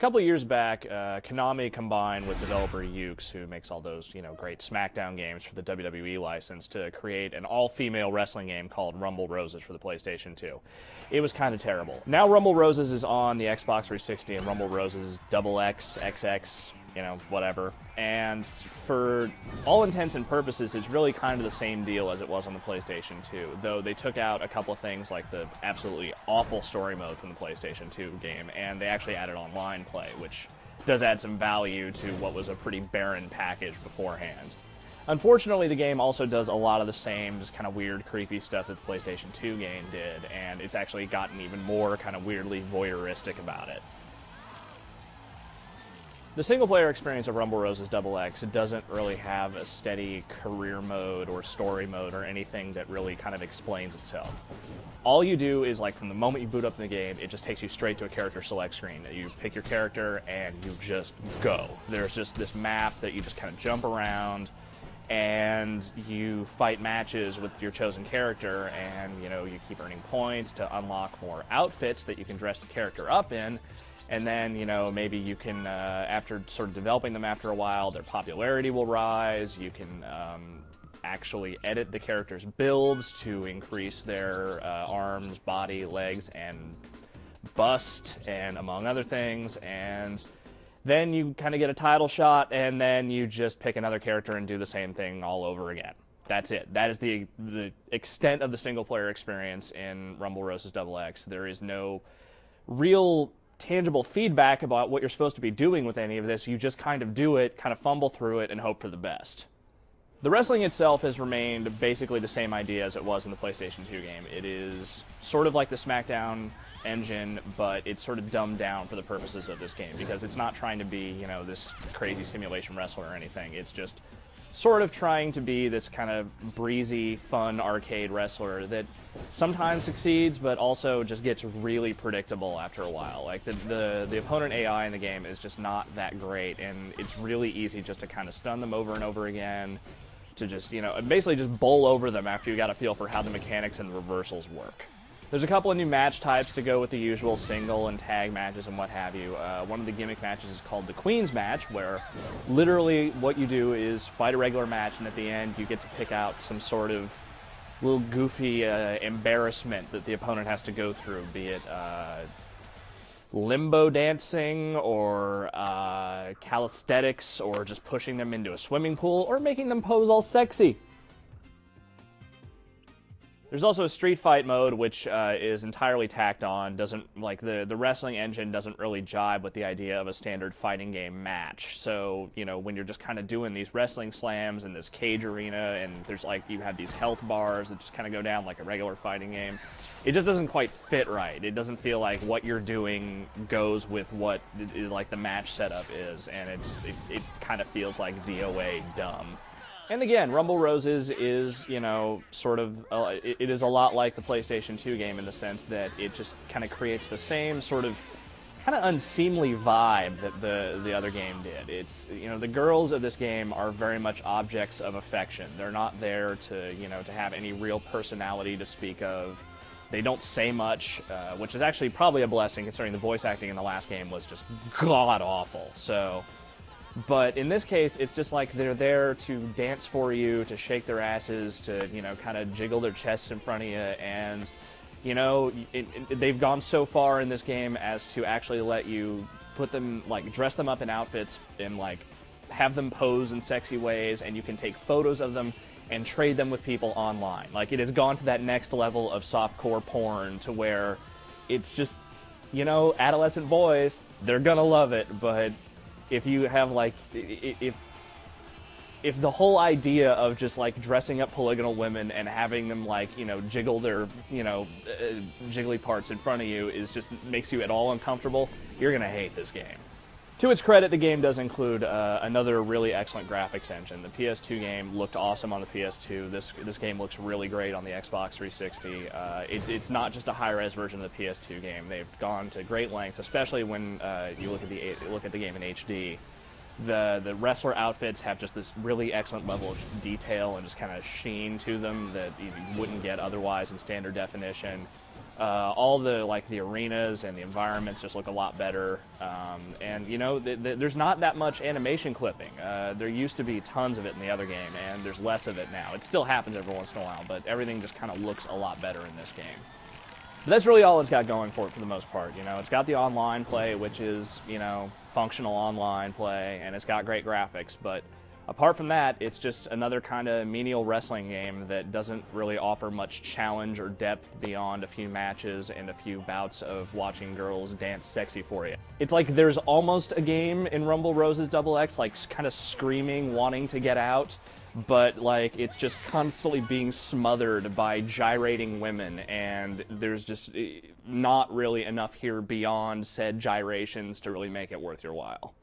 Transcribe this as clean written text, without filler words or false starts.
couple of years back, Konami combined with developer Ukes, who makes all those, great SmackDown games for the WWE license, to create an all-female wrestling game called Rumble Roses for the PlayStation 2. It was kind of terrible. Now Rumble Roses is on the Xbox 360, and Rumble Roses is XX, XX, whatever. And for all intents and purposes, it's really kind of the same deal as it was on the PlayStation 2, though they took out a couple of things like the absolutely awful story mode from the PlayStation 2 game, and they actually added online play, which does add some value to what was a pretty barren package beforehand. Unfortunately, the game also does a lot of the same just kind of weird, creepy stuff that the PlayStation 2 game did, and it's actually gotten even more kind of weirdly voyeuristic about it. The single-player experience of Rumble Roses XX doesn't really have a steady career mode or story mode or anything that really kind of explains itself. All you do is, from the moment you boot up in the game, it just takes you straight to a character select screen. You pick your character, and you just go. There's just this map that you just kind of jump around, and you fight matches with your chosen character, and you keep earning points to unlock more outfits that you can dress the character up in, and then maybe you can, after sort of developing them after a while, their popularity will rise. You can actually edit the character's builds to increase their arms, body, legs, and bust, and among other things, and then you kind of get a title shot, and then you just pick another character and do the same thing all over again. That's it. That is the extent of the single-player experience in Rumble Roses XX. There is no real tangible feedback about what you're supposed to be doing with any of this. You just kind of do it, kind of fumble through it, and hope for the best. The wrestling itself has remained basically the same idea as it was in the PlayStation 2 game. It is sort of like the SmackDown engine, but it's sort of dumbed down for the purposes of this game, because it's not trying to be, this crazy simulation wrestler or anything. It's just sort of trying to be this kind of breezy, fun arcade wrestler that sometimes succeeds, but also just gets really predictable after a while. Like, the opponent AI in the game is just not that great, and it's really easy just to kind of stun them over and over again, to just, basically just bowl over them after you got a feel for how the mechanics and reversals work. There's a couple of new match types to go with the usual single and tag matches and what have you. One of the gimmick matches is called the Queen's Match, where literally what you do is fight a regular match, and at the end you get to pick out some sort of little goofy embarrassment that the opponent has to go through, be it limbo dancing, or calisthenics, or just pushing them into a swimming pool, or making them pose all sexy. There's also a street fight mode, which is entirely tacked on. Doesn't, the wrestling engine doesn't really jibe with the idea of a standard fighting game match. So, when you're just kind of doing these wrestling slams in this cage arena, and there's you have these health bars that just kind of go down like a regular fighting game, it just doesn't quite fit right. It doesn't feel like what you're doing goes with what the match setup is, and it kind of feels like DOA dumb. And again, Rumble Roses is, sort of, it is a lot like the PlayStation 2 game in the sense that it just kind of creates the same sort of kind of unseemly vibe that the other game did. It's, the girls of this game are very much objects of affection. They're not there to, to have any real personality to speak of. They don't say much, which is actually probably a blessing considering the voice acting in the last game was just god-awful. So, but in this case, it's just like they're there to dance for you, to shake their asses, to, kind of jiggle their chests in front of you, and, they've gone so far in this game as to actually let you put them, dress them up in outfits and, have them pose in sexy ways, and you can take photos of them and trade them with people online. It has gone to that next level of softcore porn to where it's just, adolescent boys, they're gonna love it, but if you have, if the whole idea of just, dressing up polygonal women and having them, jiggle their, jiggly parts in front of you makes you at all uncomfortable, you're gonna hate this game. To its credit, the game does include another really excellent graphics engine. The PS2 game looked awesome on the PS2. This game looks really great on the Xbox 360. It's not just a high-res version of the PS2 game. They've gone to great lengths, especially when you look at the game in HD. The wrestler outfits have just this really excellent level of detail and just kind of sheen to them that you wouldn't get otherwise in standard definition. All the the arenas and the environments just look a lot better, and there's not that much animation clipping. There used to be tons of it in the other game, and there's less of it now. It still happens every once in a while, but everything just kind of looks a lot better in this game. But that's really all it's got going for it for the most part. It's got the online play, which is functional online play, and it's got great graphics, but apart from that, it's just another kind of menial wrestling game that doesn't really offer much challenge or depth beyond a few matches and a few bouts of watching girls dance sexy for you. It's like there's almost a game in Rumble Roses XX, like kind of screaming, wanting to get out, but it's just constantly being smothered by gyrating women, and there's just not really enough here beyond said gyrations to really make it worth your while.